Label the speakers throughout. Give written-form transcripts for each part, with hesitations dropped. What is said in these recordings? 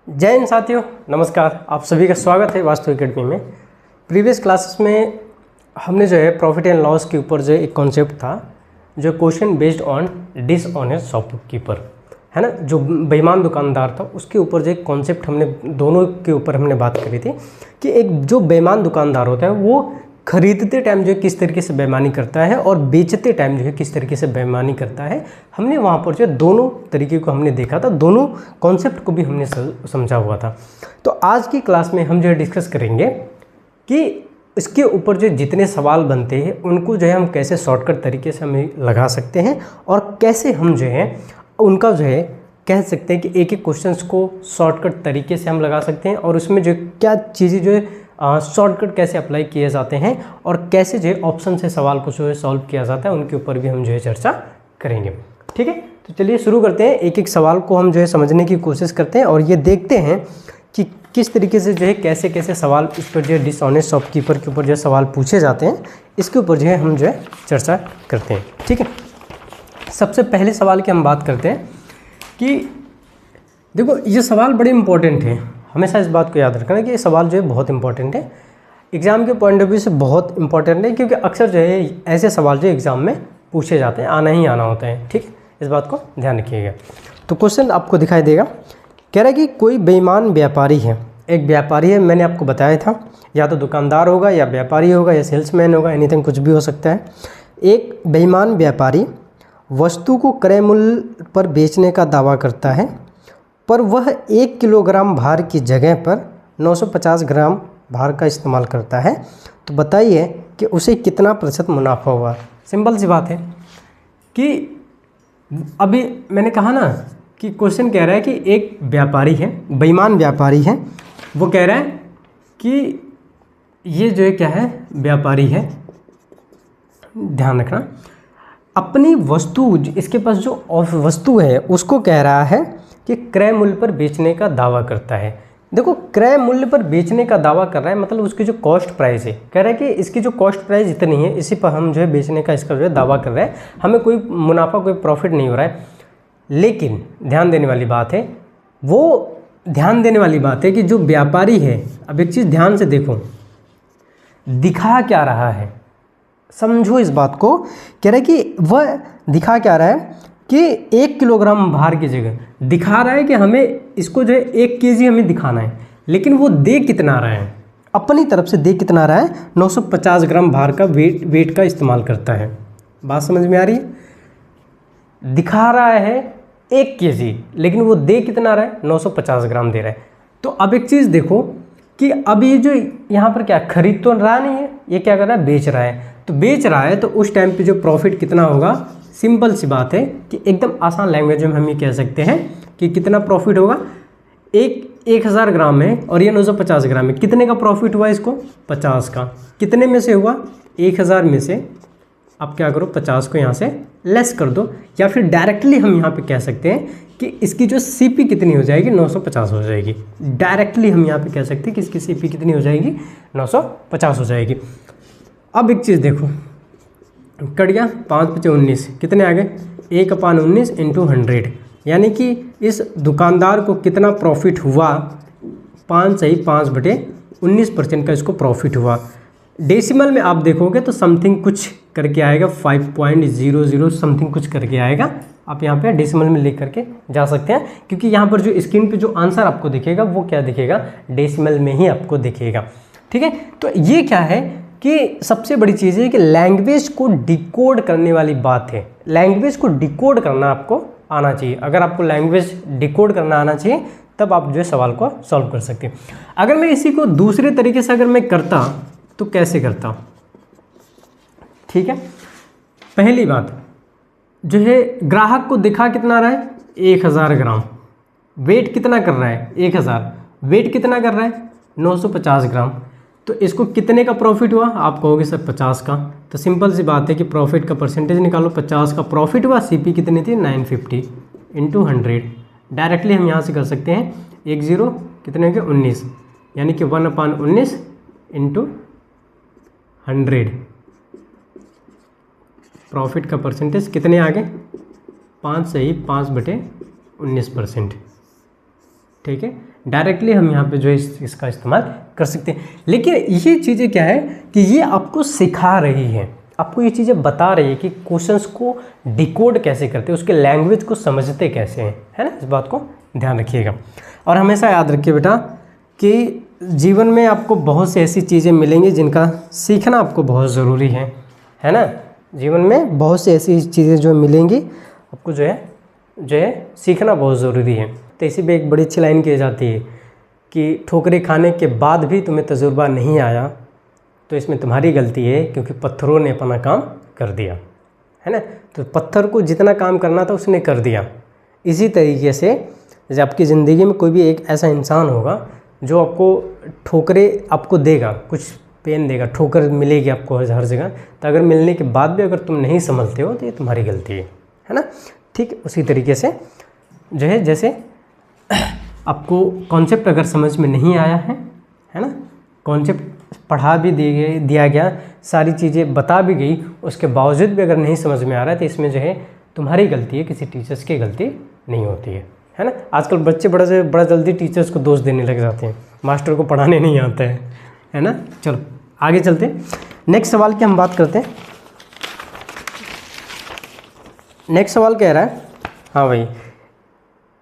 Speaker 1: जय हिंद साथियों, नमस्कार। आप सभी का स्वागत है वास्तु एकेडमी में। प्रीवियस क्लासेस में हमने जो है प्रॉफिट एंड लॉस के ऊपर जो एक कॉन्सेप्ट था, जो question based on dishonest shopkeeper है ना, जो बेईमान दुकानदार था, उसके ऊपर जो एक कॉन्सेप्ट हमने दोनों के ऊपर हमने बात करी थी कि एक जो बेईमान दुकानदार होता है वो खरीदते टाइम जो है किस तरीके से बेईमानी करता है और बेचते टाइम जो है किस तरीके से बेईमानी करता है। हमने वहाँ पर जो दोनों तरीके को हमने देखा था, दोनों कॉन्सेप्ट को भी हमने समझा हुआ था। तो आज की क्लास में हम जो है डिस्कस करेंगे कि इसके ऊपर जो जितने सवाल बनते हैं उनको जो है हम कैसे शॉर्टकट तरीके से हमें लगा सकते हैं और कैसे हम जो है उनका जो है कह सकते हैं कि एक एक क्वेश्चंस को शॉर्टकट तरीके से हम लगा सकते हैं और उसमें जो क्या चीज़ें जो है शॉर्टकट कैसे अप्लाई किए जाते हैं और कैसे जो है ऑप्शन से सवाल को जो है सॉल्व किया जाता है, उनके ऊपर भी हम जो है चर्चा करेंगे। ठीक है, तो चलिए शुरू करते हैं। एक एक सवाल को हम जो है समझने की कोशिश करते हैं और ये देखते हैं कि किस तरीके से जो है कैसे कैसे सवाल इस पर जो है डिसऑनेस्ट शॉपकीपर के ऊपर जो है सवाल पूछे जाते हैं, इसके ऊपर जो है हम जो है चर्चा करते हैं। ठीक है, सबसे पहले सवाल की हम बात करते हैं कि देखो ये सवाल बड़े इंपॉर्टेंट है। हमेशा इस बात को याद रखना कि ये सवाल जो है बहुत इंपॉर्टेंट है, एग्ज़ाम के पॉइंट ऑफ व्यू से बहुत इंपॉर्टेंट है, क्योंकि अक्सर जो है ऐसे सवाल जो एग्ज़ाम में पूछे जाते हैं, आना ही आना होता है। ठीक है, इस बात को ध्यान रखिएगा। तो क्वेश्चन आपको दिखाई देगा, कह रहा है कि कोई बेईमान व्यापारी है। एक व्यापारी है, मैंने आपको बताया था, या तो दुकानदार होगा या व्यापारी होगा या सेल्समैन होगा, एनीथिंग कुछ भी हो सकता है। एक बेईमान व्यापारी वस्तु को क्रय मूल्य पर बेचने का दावा करता है, पर वह 1 किलोग्राम भार की जगह पर 950 ग्राम भार का इस्तेमाल करता है। तो बताइए कि उसे कितना प्रतिशत मुनाफा हुआ। सिंपल सी बात है कि अभी मैंने कहा ना कि क्वेश्चन कह रहा है कि एक व्यापारी है, बेईमान व्यापारी है, वो कह रहा है कि ये जो है क्या है, व्यापारी है, ध्यान रखना, अपनी वस्तु, इसके पास जो वस्तु है उसको कह रहा है कि क्रय मूल्य पर बेचने का दावा करता है। देखो, क्रय मूल्य पर बेचने का दावा कर रहा है मतलब उसकी जो कॉस्ट प्राइस है, कह रहा है कि इसकी जो कॉस्ट प्राइस इतनी है, इसी पर हम जो है बेचने का इसका जो है दावा कर रहे हैं, हमें कोई मुनाफा कोई प्रॉफिट नहीं हो रहा है। लेकिन ध्यान देने वाली बात है, वो ध्यान देने वाली बात है कि जो व्यापारी है, अब एक चीज़ ध्यान से देखो, दिखा क्या रहा है, समझो इस बात को। कह रहा है कि वह दिखा क्या रहा है कि 1 किलोग्राम भार की जगह दिखा रहा है कि हमें इसको जो है 1 केजी हमें दिखाना है, लेकिन वो दे कितना रहा है, अपनी तरफ से दे कितना रहा है, 950 ग्राम भार का वेट का इस्तेमाल करता है। बात समझ में आ रही है? दिखा रहा है 1 केजी, लेकिन वो दे कितना रहा है, 950 ग्राम दे रहा है। तो अब एक चीज़ देखो कि अब ये जो यहाँ पर क्या खरीद तो रहा नहीं है, ये क्या कर रहा है, बेच रहा है। तो बेच रहा है तो उस टाइम पे जो प्रॉफिट कितना होगा, सिंपल सी बात है कि एकदम आसान लैंग्वेज में हम ये कह सकते हैं कि कितना प्रॉफिट होगा। 1000 ग्राम है और ये 950 ग्राम है, कितने का प्रॉफिट हुआ इसको, 50 का। कितने में से हुआ, 1000 में से आप क्या करो, 50 को यहाँ से लेस कर दो, या फिर डायरेक्टली हम यहाँ पे कह सकते हैं कि इसकी जो सीपी कितनी हो जाएगी, 950 हो जाएगी। डायरेक्टली हम यहाँ पे कह सकते हैं कि इसकी सीपी कितनी हो जाएगी, 950 हो जाएगी। अब एक चीज़ देखो, कट गया, 5 × 19 कितने आ गए, 1/19 × 100, यानी कि इस दुकानदार को कितना प्रॉफिट हुआ, 5/19% का इसको प्रॉफिट हुआ। डेसिमल में आप देखोगे तो समथिंग कुछ करके आएगा, 5.00 समथिंग कुछ करके आएगा। आप यहाँ पे डेसिमल में लिख करके जा सकते हैं, क्योंकि यहाँ पर जो स्क्रीन पे जो आंसर आपको दिखेगा वो क्या दिखेगा, डेसिमल में ही आपको दिखेगा। ठीक है, तो ये क्या है कि सबसे बड़ी चीज़ है कि लैंग्वेज को डिकोड करने वाली बात है। लैंग्वेज को डिकोड करना आपको आना चाहिए। अगर आपको लैंग्वेज डिकोड करना आना चाहिए तब आप जो है सवाल को सॉल्व कर सकते हैं। अगर मैं इसी को दूसरे तरीके से अगर मैं करता तो कैसे करता, ठीक है। पहली बात जो है, ग्राहक को दिखा कितना रहा है, 1000 ग्राम, वेट कितना कर रहा है, 1000, वेट कितना कर रहा है, 950 ग्राम। तो इसको कितने का प्रॉफिट हुआ, आप कहोगे सर 50 का। तो सिंपल सी बात है कि प्रॉफिट का परसेंटेज निकालो, 50 का प्रॉफिट हुआ, सीपी कितनी थी, 950 × 100। डायरेक्टली हम यहाँ से कर सकते हैं, 10 कितने के 19, यानी कि 1/19 × 100। प्रॉफिट का परसेंटेज कितने आ गए, 5 से ही 5/19%। ठीक है, डायरेक्टली हम यहाँ पे जो है इसका इस्तेमाल कर सकते हैं। लेकिन ये चीज़ें क्या है कि ये आपको सिखा रही है, आपको ये चीज़ें बता रही है कि क्वेश्चंस को डिकोड कैसे करते हैं, उसके लैंग्वेज को समझते कैसे हैं, है ना। इस बात को ध्यान रखिएगा और हमेशा याद रखिए बेटा कि जीवन में आपको बहुत सी ऐसी चीज़ें मिलेंगी जिनका सीखना आपको बहुत ज़रूरी है ना। जीवन में बहुत सी ऐसी चीज़ें जो मिलेंगी आपको जो है सीखना बहुत ज़रूरी है। तो इसी पे एक बड़ी अच्छी लाइन की जाती है कि ठोकरें खाने के बाद भी तुम्हें तजुर्बा नहीं आया तो इसमें तुम्हारी गलती है, क्योंकि पत्थरों ने अपना काम कर दिया, है ना। तो पत्थर को जितना काम करना था उसने कर दिया। इसी तरीके से जब आपकी ज़िंदगी में कोई भी एक ऐसा इंसान होगा जो आपको ठोकरें आपको देगा, कुछ पेन देगा, ठोकर मिलेगी आपको हर जगह, तो अगर मिलने के बाद भी अगर तुम नहीं समझते हो तो ये तुम्हारी गलती है ना। ठीक उसी तरीके से जो है जैसे आपको कॉन्सेप्ट अगर समझ में नहीं आया है ना, कॉन्सेप्ट पढ़ा भी दिया गया, सारी चीज़ें बता भी गई, उसके बावजूद भी अगर नहीं समझ में आ रहा है तो इसमें जो है तुम्हारी गलती है, किसी टीचर्स की गलती नहीं होती है ना। आजकल बच्चे बड़ा जल्दी टीचर्स को दोष देने लग जाते हैं, मास्टर को पढ़ाने नहीं आता है ना। चलो आगे चलते हैं, नेक्स्ट सवाल की हम बात करते हैं। नेक्स्ट सवाल कह रहा है, हाँ भाई,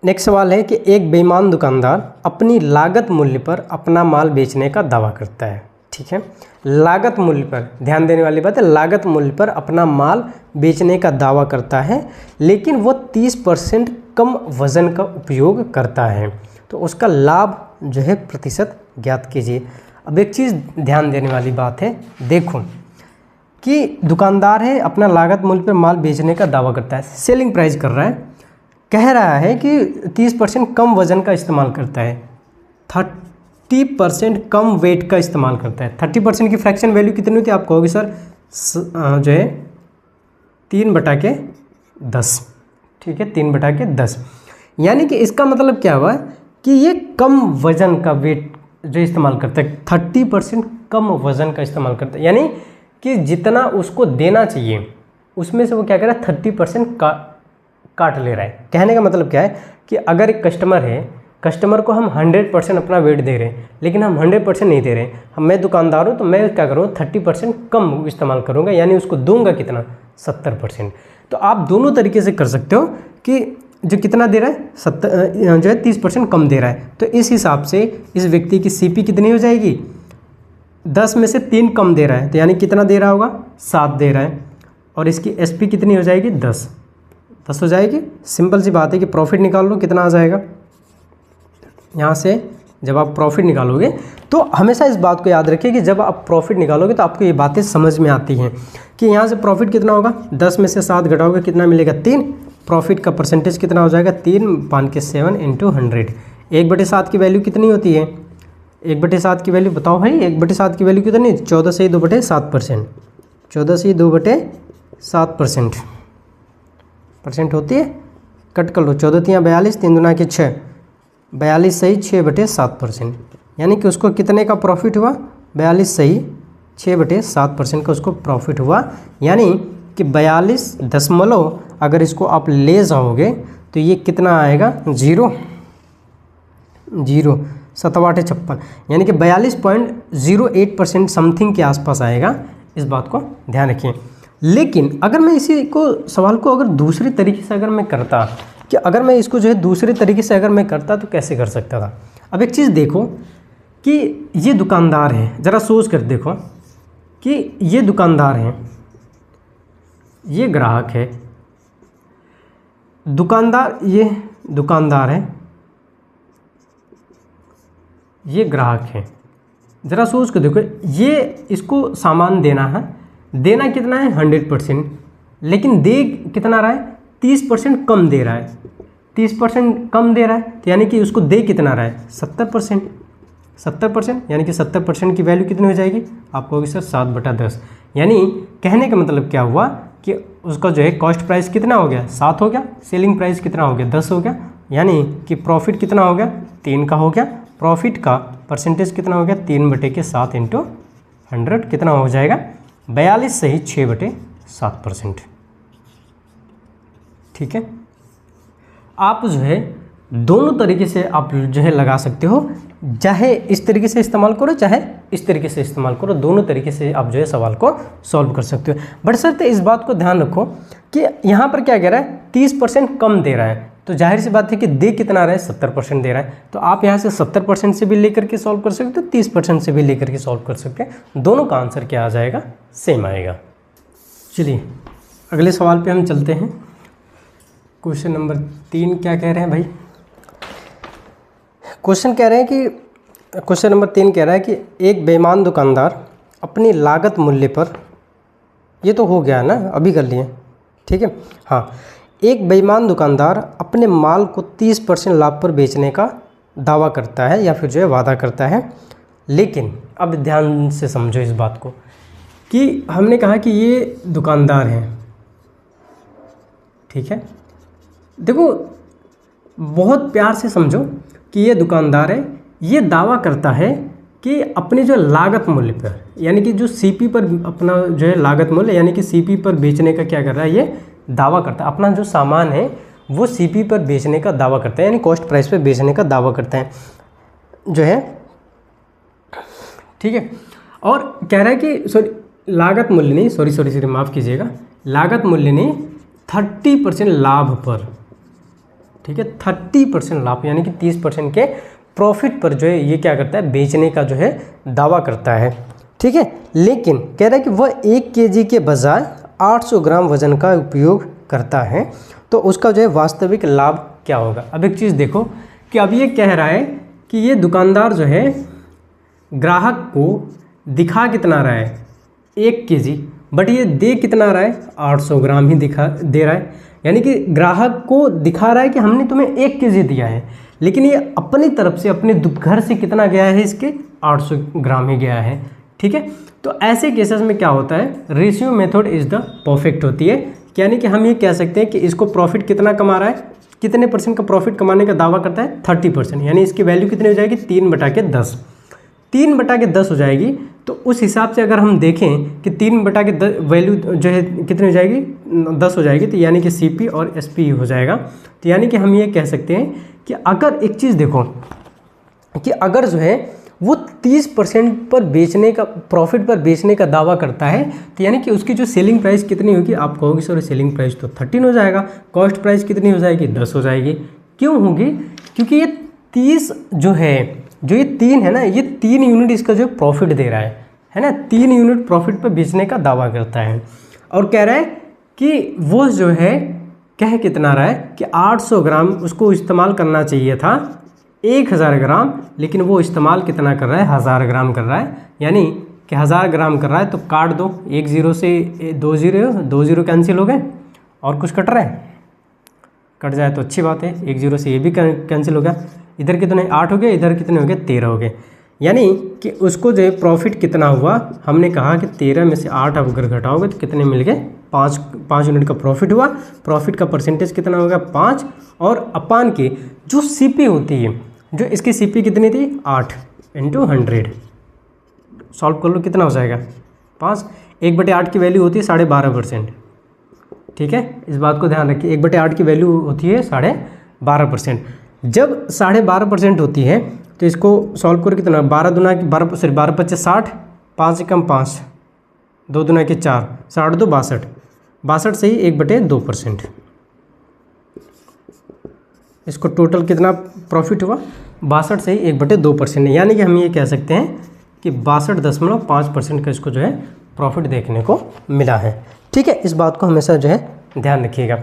Speaker 1: नेक्स्ट सवाल है कि एक बेईमान दुकानदार अपनी लागत मूल्य पर अपना माल बेचने का दावा करता है। ठीक है, लागत मूल्य पर ध्यान देने वाली बात है, लागत मूल्य पर अपना माल बेचने का दावा करता है, लेकिन वो 30% कम वज़न का उपयोग करता है, तो उसका लाभ जो है प्रतिशत ज्ञात कीजिए। अब एक चीज़ ध्यान देने वाली बात है, देखो कि दुकानदार है अपना लागत मूल्य पर माल बेचने का दावा करता है, सेलिंग प्राइस कर रहा है, कह रहा है कि 30% कम वज़न का इस्तेमाल करता है, 30% कम वेट का इस्तेमाल करता है। 30% की फ्रैक्शन वैल्यू कितनी होती है आप कहोगे सर, जो है 3/10। ठीक है, 3/10, यानी कि इसका मतलब क्या हुआ कि ये कम वज़न का वेट जो इस्तेमाल करता है, 30% कम वज़न का इस्तेमाल करता है, यानी कि जितना उसको देना चाहिए उसमें से वो क्या कर रहा है, 30% काट ले रहा है। कहने का मतलब क्या है कि अगर एक कस्टमर है, कस्टमर को हम 100% अपना वेट दे रहे हैं, लेकिन हम 100% नहीं दे रहे हैं, मैं दुकानदार हूँ तो मैं क्या करूँ, 30% कम इस्तेमाल करूँगा, यानी उसको दूंगा कितना, 70%। तो आप दोनों तरीके से कर सकते हो कि जो कितना दे रहा है, 70 जो है 30% कम दे रहा है, तो इस हिसाब से इस व्यक्ति की CP कितनी हो जाएगी, 10 में से 3 कम दे रहा है, तो यानी कितना दे रहा होगा, 7 दे रहा है, और इसकी SP कितनी हो जाएगी, 10 हो जाएगी। सिंपल सी बात है कि प्रॉफिट निकाल लो, कितना आ जाएगा। यहाँ से जब आप प्रॉफिट निकालोगे तो हमेशा इस बात को याद रखिए कि जब आप प्रॉफिट निकालोगे तो आपको ये बातें समझ में आती हैं कि यहाँ से प्रॉफिट कितना होगा, 10 में से 7 घटाओगे कितना मिलेगा, 3। प्रॉफिट का परसेंटेज कितना हो जाएगा, 3/7 × 100। 1/7 की वैल्यू कितनी होती है, 1/7 की वैल्यू बताओ भाई, 1/7 की वैल्यू कितनी, 14/2/7%। 14/2/7% होती है, कट कर लो, 14 × 42, 3 दूना के 6, 42 सही 6/7%, यानी कि उसको कितने का प्रॉफिट हुआ, 42 सही 6/7% का उसको प्रॉफिट हुआ, यानी कि 42 अगर इसको आप ले जाओगे तो ये कितना आएगा, 0 7/56, यानी कि 42.08% समथिंग के आसपास आएगा। इस बात को ध्यान रखिए। लेकिन अगर मैं इसी को सवाल को अगर दूसरे तरीके से अगर मैं करता, कि अगर मैं इसको जो है दूसरे तरीके से अगर मैं करता तो कैसे कर सकता था। अब एक चीज़ देखो कि ये दुकानदार है, ज़रा सोच कर देखो कि ये दुकानदार है, ये ग्राहक है, ये दुकानदार है, ये ग्राहक है। ज़रा सोच कर देखो, ये इसको सामान देना है, देना कितना है 100%, लेकिन दे कितना रहा है, 30% कम दे रहा है, 30% कम दे रहा है, तो यानी कि उसको दे कितना रहा है, 70%, यानी कि 70% की वैल्यू कितनी हो जाएगी, आपको होगी सर 7/10। यानी कहने का मतलब क्या हुआ कि उसका जो है कॉस्ट प्राइस कितना हो गया, 7 हो गया, सेलिंग प्राइस कितना हो गया, 10 हो गया, यानी कि प्रॉफिट कितना हो गया, 3 का हो गया। प्रॉफिट का परसेंटेज कितना हो गया, 3/7 × 100 कितना हो जाएगा, 42 सही 6/7%। ठीक है, आप जो है दोनों तरीके से आप जो है लगा सकते हो, चाहे इस तरीके से इस्तेमाल करो चाहे इस तरीके से इस्तेमाल करो, दोनों तरीके से आप जो है सवाल को सॉल्व कर सकते हो। बट सर इस बात को ध्यान रखो कि यहाँ पर क्या कह रहा है 30% कम दे रहा है, तो जाहिर सी बात है कि दे कितना रहा है 70% दे रहा है, तो आप यहाँ से 70% से भी लेकर के सॉल्व कर सकते हो, 30% से भी लेकर के सॉल्व कर सकते हैं, दोनों का आंसर क्या आ जाएगा, सेम आएगा। चलिए अगले सवाल पे हम चलते हैं। क्वेश्चन नंबर 3 क्या कह रहे हैं भाई, क्वेश्चन नंबर 3 कह रहा है कि एक बेईमान दुकानदार अपनी लागत मूल्य पर, ये तो हो गया ना, अभी कर लिए, ठीक है हाँ, एक बेईमान दुकानदार अपने माल को 30% लाभ पर बेचने का दावा करता है या फिर जो है वादा करता है, लेकिन अब ध्यान से समझो इस बात को कि हमने कहा कि ये दुकानदार हैं, ठीक है, देखो बहुत प्यार से समझो कि ये दुकानदार है, ये दावा करता है कि अपनी जो लागत मूल्य पर, यानी कि जो सीपी पर अपना जो है लागत मूल्य यानी कि सीपी पर बेचने का क्या कर रहा है, ये दावा करता है, अपना जो सामान है वो सीपी पर बेचने का दावा करता है, यानी कॉस्ट प्राइस पर बेचने का दावा करता है जो है, ठीक है। और कह रहा है कि सॉरी लागत मूल्य नहीं, सॉरी माफ़ कीजिएगा, लागत मूल्य नहीं 30% लाभ पर, ठीक है, 30% लाभ यानी कि 30% के प्रॉफिट पर जो है ये क्या करता है, बेचने का जो है दावा करता है, ठीक है। लेकिन कह रहा है कि वह 1 केजी के बजाय 800 ग्राम वजन का उपयोग करता है, तो उसका जो है वास्तविक लाभ क्या होगा। अब एक चीज़ देखो कि अब ये कह रहा है कि ये दुकानदार जो है ग्राहक को दिखा कितना रहा है 1 केजी, बट ये दे कितना रहा है 800 ग्राम ही दे रहा है, यानी कि ग्राहक को दिखा रहा है कि हमने तुम्हें 1 केजी दिया है, लेकिन ये अपनी तरफ से अपने घर से कितना गया है, इसके 800 ग्राम ही गया है, ठीक है। तो ऐसे केसेस में क्या होता है, ratio method is the perfect होती है, यानी कि हम ये कह सकते हैं कि इसको प्रॉफिट कितना कमा रहा है, कितने परसेंट का प्रॉफिट कमाने का दावा करता है 30%, यानी इसकी वैल्यू कितनी हो जाएगी 3/10, 3/10 हो जाएगी। तो उस हिसाब से अगर हम देखें कि 3/10 वैल्यू जो है कितनी हो जाएगी 10 हो जाएगी, तो यानी कि सीपी और एसपी हो जाएगा। तो यानी कि हम ये कह सकते हैं कि अगर एक चीज़ देखो कि अगर जो है वो 30% पर बेचने का प्रॉफिट पर बेचने का दावा करता है, तो यानी कि उसकी जो सेलिंग प्राइस कितनी होगी, आप कहोगे सर सेलिंग प्राइस तो 13 हो जाएगा, कॉस्ट प्राइस कितनी हो जाएगी 10 हो जाएगी। क्यों होगी, क्योंकि ये 30 जो है, जो ये 3 है ना, ये 3 यूनिट इसका जो प्रॉफिट दे रहा है ना, 3 यूनिट प्रॉफिट पर बेचने का दावा करता है, और कह रहा है कि वो जो है कह कितना रहा है कि 800 ग्राम उसको इस्तेमाल करना चाहिए था 1000 ग्राम, लेकिन वो इस्तेमाल कितना कर रहा है 1000 ग्राम कर रहा है, यानी कि 1000 ग्राम कर रहा है। तो काट दो, 1 0 से 2 0 कैंसिल हो गए, और कुछ कट रहा है, कट जाए तो अच्छी बात है, 1 0 से ये भी कैंसिल हो गया, इधर कितने 8 हो गए, इधर कितने हो गए 13 हो गए, यानी कि उसको जो है प्रॉफिट कितना हुआ, हमने कहा कि 13 में से 8 अगर घटाओगे तो कितने मिल गए 5 यूनिट का प्रॉफिट हुआ। प्रॉफिट का परसेंटेज कितना होगा 5, और अपान के जो सीपी होती है, जो इसकी सीपी कितनी थी 8 × 100, सॉल्व कर लो कितना हो जाएगा 5, 1/8 की वैल्यू होती है 12.5%, ठीक है, इस बात को ध्यान रखिए, 1/8 की वैल्यू होती है 12.5%। जब 12.5% होती है तो इसको सॉल्व करो कितना 12 दूना 12 25 60, 5 कम 5, 2 दूना के 4, 60 2 62, 62 से ही 1/2%, इसको टोटल कितना प्रॉफिट हुआ 62 से ही 1/2%, यानी कि हम ये कह सकते हैं कि 62.5% का इसको जो है प्रॉफिट देखने को मिला है, ठीक है। इस बात को हमेशा जो है ध्यान रखिएगा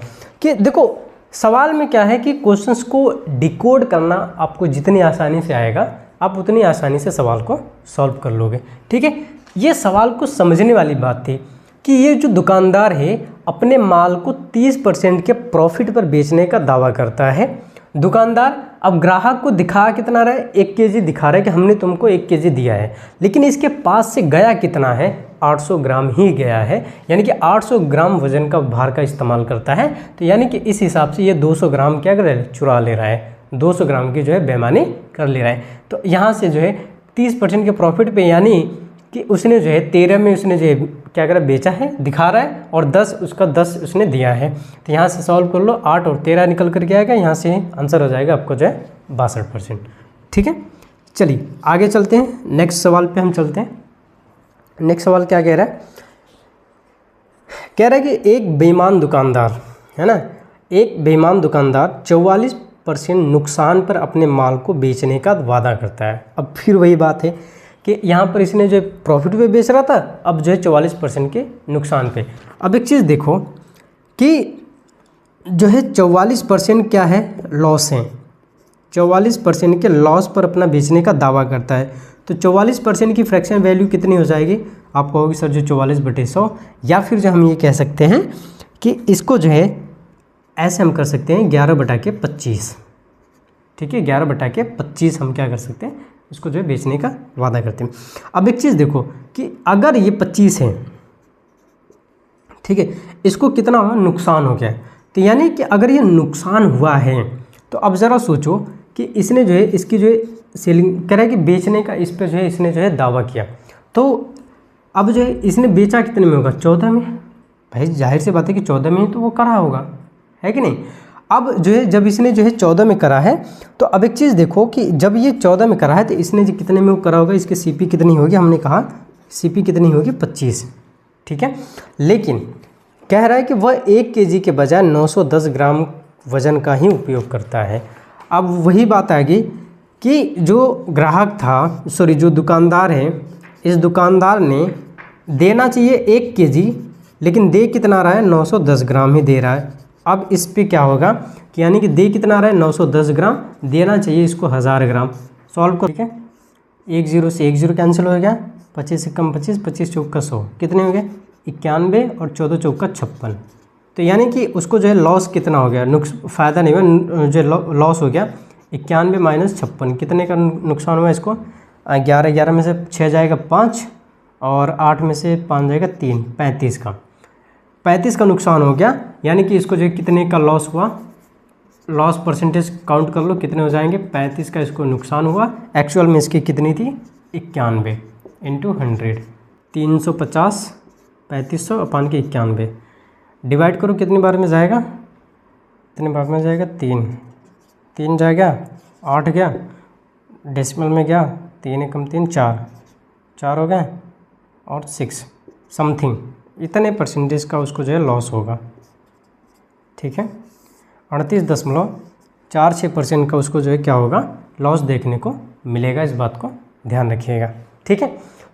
Speaker 1: कि देखो सवाल में क्या है कि क्वेश्चंस को डिकोड करना आपको जितनी आसानी से आएगा, आप उतनी आसानी से सवाल को सॉल्व कर लोगे, ठीक है। ये सवाल को समझने वाली बात थी कि ये जो दुकानदार है अपने माल को 30% के प्रॉफिट पर बेचने का दावा करता है। दुकानदार अब ग्राहक को दिखा कितना रहा है 1 केजी दिखा रहा है कि हमने तुमको 1 केजी दिया है, लेकिन इसके पास से गया कितना है 800 ग्राम ही गया है, यानी कि 800 ग्राम वजन का भार का इस्तेमाल करता है। तो यानी कि इस हिसाब से ये 200 ग्राम क्या कर रहा है चुरा ले रहा है, 200 ग्राम की जो है बेईमानी कर ले रहा है। तो यहाँ से जो है 30% के प्रॉफिट पे यानी कि उसने जो है 13 में उसने जो है क्या करा, बेचा है, दिखा रहा है, और 10 उसका 10 उसने दिया है। तो यहाँ से सॉल्व कर लो, 8 और 13 निकल करके आएगा, यहाँ से आंसर हो जाएगा आपको जो है 62%। ठीक है, चलिए आगे चलते हैं, नेक्स्ट सवाल पे हम चलते हैं। नेक्स्ट सवाल क्या कह रहा है, कह रहा है कि एक बेईमान दुकानदार है ना, एक बेईमान दुकानदार 44% नुकसान पर अपने माल को बेचने का वादा करता है। अब फिर वही बात है कि यहाँ पर इसने जो प्रॉफिट पे बेच रहा था, अब जो है 44% के नुकसान पे। अब एक चीज़ देखो कि जो है 44% क्या है, लॉस है, 44% के लॉस पर अपना बेचने का दावा करता है। तो 44% की फ्रैक्शन वैल्यू कितनी हो जाएगी, आप कहोगे सर जो 44/100, या फिर जो हम ये कह सकते हैं कि इसको जो है ऐसे हम कर सकते हैं 11/25। ठीक है, 11/25 हम क्या कर सकते हैं, इसको जो है बेचने का वादा करते हैं। अब एक चीज़ देखो कि अगर ये 25 है, ठीक है, इसको कितना हुआ, नुकसान हो गया। तो यानी कि अगर ये नुकसान हुआ है तो अब ज़रा सोचो कि इसने जो है इसकी जो है सेलिंग कह रहा है कि बेचने का, इस पर जो है इसने जो है दावा किया, तो अब जो है इसने बेचा कितने में होगा, 14 में। भाई जाहिर सी बात है कि 14 में ही तो वो करा होगा, है कि नहीं। अब जो है जब इसने जो है 14 में करा है, तो अब एक चीज़ देखो कि जब ये 14 में करा है तो इसने जो कितने में वो करा होगा, इसकी सीपी कितनी होगी, हमने कहा सीपी कितनी होगी, 25। ठीक है, लेकिन कह रहा है कि वह 1 kg के बजाय 910 ग्राम वज़न का ही उपयोग करता है। अब वही बात आ गई कि जो ग्राहक था, सॉरी जो दुकानदार है, इस दुकानदार ने देना चाहिए 1 kg, लेकिन दे कितना रहा है, 910 ग्राम ही दे रहा है। अब इस पे क्या होगा कि यानी कि दे कितना रहा है, 910 ग्राम, देना चाहिए इसको 1000 ग्राम। सॉल्व करो, ठीक है, 1 0 से 1 0 कैंसिल हो गया, 25 से कम 25, 25 चौका 100, कितने हो गए 91, और 14 चौका 56। तो यानी कि उसको जो है लॉस कितना हो गया, फ़ायदा नहीं हुआ, जो लॉस हो गया 91 - 56, कितने का नुकसान हुआ इसको, 11 में से 6 जाएगा 5, और 8 में से 5 जाएगा 3, 35 का नुकसान हो गया। यानी कि इसको जो है कितने का लॉस हुआ, लॉस परसेंटेज काउंट कर लो कितने हो जाएंगे, 35 का इसको नुकसान हुआ। एक्चुअल में इसकी कितनी थी, 91 × 100, 350, 3500 अपान के 91, डिवाइड करो कितनी बार में जाएगा, कितने बार में जाएगा, 3 जाएगा, 8 गया, डेसिमल में गया, 3 × 3 4 हो गए, और 6 समथिंग, इतने परसेंटेज का उसको जो है लॉस होगा। ठीक है, 38.46% का उसको जो है क्या होगा, लॉस देखने को मिलेगा। इस बात को ध्यान रखिएगा। ठीक है,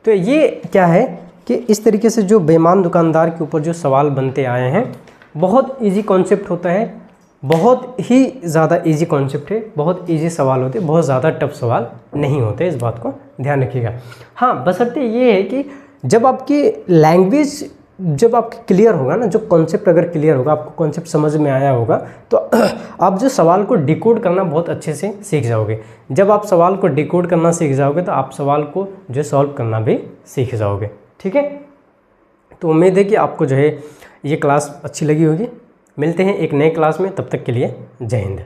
Speaker 1: तो ये क्या है कि इस तरीके से जो बेईमान दुकानदार के ऊपर जो सवाल बनते आए हैं, बहुत इजी कॉन्सेप्ट होता है, बहुत ही ज़्यादा इजी कॉन्सेप्ट है, बहुत इजी सवाल होते हैं, बहुत ज़्यादा टफ सवाल नहीं होते, इस बात को ध्यान रखिएगा। हाँ, बशर्ते ये है कि जब आपकी लैंग्वेज जब आपकी क्लियर होगा ना, जो कॉन्सेप्ट अगर क्लियर होगा, आपको कॉन्सेप्ट समझ में आया होगा, तो आप जो सवाल को डिकोड करना बहुत अच्छे से सीख जाओगे। जब आप सवाल को डिकोड करना सीख जाओगे तो आप सवाल को जो सॉल्व करना भी सीख जाओगे। ठीक है, तो उम्मीद है कि आपको जो है ये क्लास अच्छी लगी होगी। मिलते हैं एक नए क्लास में, तब तक के लिए जय हिंद।